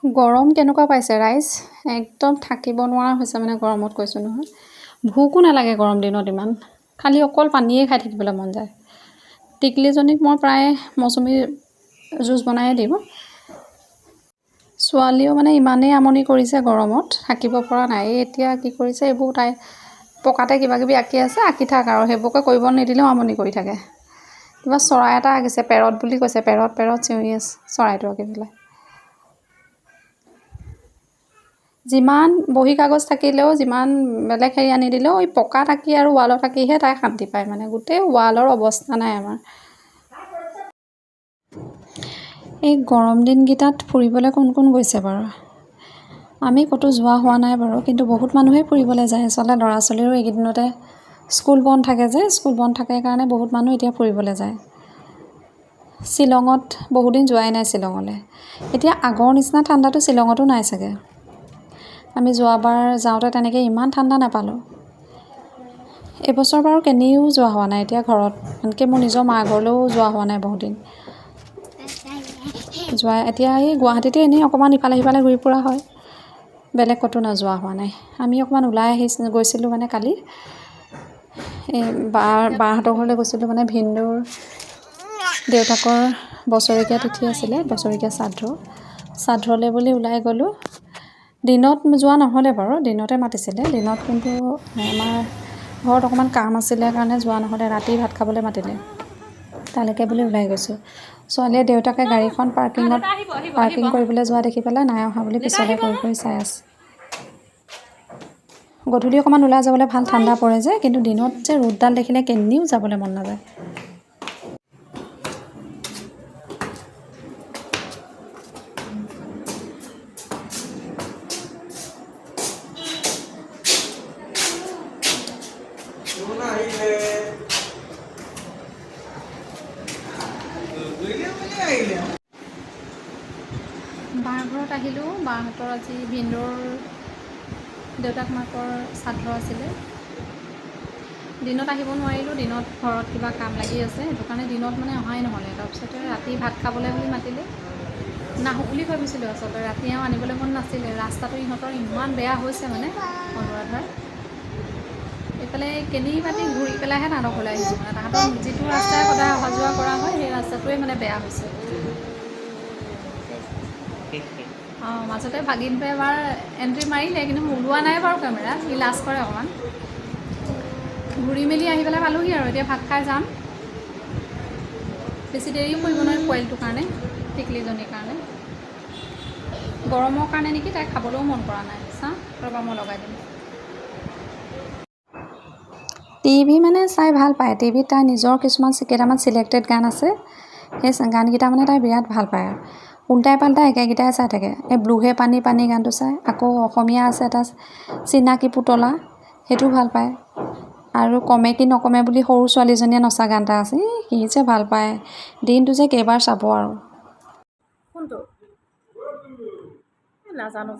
গৰম কেনেকুৱা পাইছে ৰাইজ একদম থাকিব নোৱাৰা হৈছে মানে গৰমত কৈছোঁ নহয় ভোকো নালাগে গৰম দিনত ইমান খালি অকল পানীয়ে খাই থাকিবলৈ মন যায় টিকলিজনীক মই প্ৰায় মৌচুমী জুচ বনায়ে দিওঁ ছোৱালীও মানে ইমানেই আমনি কৰিছে গৰমত থাকিব পৰা নাই এতিয়া কি কৰিছে এইবোৰ তাই পকাতে কিবা কিবি আঁকি আছে আঁকি থাক আৰু সেইবোৰকে কৰিব নিদিলেও আমনি কৰি থাকে কিবা চৰাই এটা আঁকিছে পেৰট বুলি কৈছে পেৰট চিঞৰি আছে চৰাইটো আঁকি পেলাই যিমান বহী কাগজ থাকিলেও যিমান বেলেগ হেৰি আনি দিলেও এই পকাত আঁকি আৰু ৱালত আঁকিহে তাই শান্তি পায় মানে গোটেই ৱালৰ অৱস্থা নাই আমাৰ এই গৰম দিনকেইটাত ফুৰিবলৈ কোন কোন গৈছে বাৰু আমি ক'তো যোৱা হোৱা নাই বাৰু কিন্তু বহুত মানুহেই ফুৰিবলৈ যায় আচলতে ল'ৰা ছোৱালীৰো এইকেইদিনতে স্কুল বন্ধ থাকে যে স্কুল বন্ধ থাকে কাৰণে বহুত মানুহ এতিয়া ফুৰিবলৈ যায় শ্বিলঙত বহুদিন যোৱাই নাই শ্বিলঙলৈ এতিয়া আগৰ নিচিনা ঠাণ্ডাটো শ্বিলঙতো নাই চাগে আমি যোৱাবাৰ যাওঁতে তেনেকৈ ইমান ঠাণ্ডা নাপালোঁ এইবছৰ বাৰু কেনিও যোৱা হোৱা নাই এতিয়া ঘৰত আনকি মোৰ নিজৰ মা ঘৰলৈও যোৱা হোৱা নাই বহুত দিন এতিয়া এই গুৱাহাটীতে এনেই অকণমান ইফালে সিফালে ঘূৰি ফুৰা হয় বেলেগ ক'তো নোযোৱা হোৱা নাই আমি অকণমান ওলাই গৈছিলোঁ মানে কালি এই বাহঁতৰ ঘৰলৈ গৈছিলোঁ মানে ভিনদেউৰ দেউতাকৰ বছৰেকীয়া তিথি আছিলে বছৰেকীয়া শ্ৰাদ্ধলৈ বুলি ওলাই গ'লোঁ দিনত যোৱা নহ'লে বাৰু দিনতে মাতিছিলে দিনত কিন্তু আমাৰ ঘৰত অকণমান কাম আছিলে কাৰণে যোৱা নহ'লে ৰাতি ভাত খাবলৈ মাতিলে তালৈকে বুলি ওলাই গৈছোঁ ছোৱালীয়ে দেউতাকে গাড়ীখন পাৰ্কিং কৰিবলৈ যোৱা দেখি পেলাই নাই অহা বুলি পিছলৈ কৰি চাই আছে গধূলি অকণমান ওলাই যাবলৈ ভাল ঠাণ্ডা পৰে যে কিন্তু দিনত যে ৰ'দডাল দেখিলে কেনিও যাবলৈ মন নাযায় বাৰ ঘৰত আহিলোঁ বাহঁতৰ আজি ভিনদেউৰ দেউতাক মাকৰ শ্ৰাদ্ধ আছিলে দিনত আহিব নোৱাৰিলোঁ দিনত ঘৰত কিবা কাম লাগি আছে সেইটো কাৰণে দিনত মানে অহাই নহ'লে তাৰপিছতে ৰাতি ভাত খাবলৈ বুলি মাতিলে নাহোঁ বুলি ভাবিছিলোঁ আচলতে ৰাতি আৰু আনিবলৈ মন নাছিলে ৰাস্তাটো ইহঁতৰ ইমান বেয়া হৈছে মানে অনুৰাধাৰ এইফালে কেনি বাতি ঘূৰি পেলাইহে তাহাঁতৰ ঘৰলৈ আহিছোঁ মানে তাহাঁতৰ যিটো ৰাস্তাই সদায় অহা যোৱা কৰা হয় সেই ৰাস্তাটোৱে মানে বেয়া হৈছে অঁ মাজতে ভাগিনটোৱে এবাৰ এণ্ট্ৰি মাৰিলে কিন্তু ওলোৱা নাই বাৰু কেমেৰাত সি লাজ কৰে অকণমান ঘূৰি মেলি আহি পেলাই পালোঁহি আৰু এতিয়া ভাত খাই যাম বেছি দেৰিও কৰিব নোৱাৰি পোৱালিটোৰ কাৰণে টিকলিজনীৰ কাৰণে গৰমৰ কাৰণে নেকি তাই খাবলৈও মন কৰা নাই চাওঁ ৰ'বা মই লগাই দিম টিভি মানে চাই ভাল পায় টিভিত তাই নিজৰ কেইটামান চিলেক্টেড গান আছে সেই গানকেইটা মানে তাই বিৰাট ভাল পায় আৰু উল্টাই পাল্টাই একেকেইটাই চাই থাকে এই ব্লুহে পানী পানী গানটো চাই আকৌ অসমীয়া আছে এটা চিনাকি পুতলা সেইটো ভাল পায় আৰু কমে কি নকমে বুলি সৰু ছোৱালীজনীয়ে নচা গান এটা আছে কি যে ভাল পায় দিনটো যে কেইবাৰ চাব আৰু কোনটো নাজানো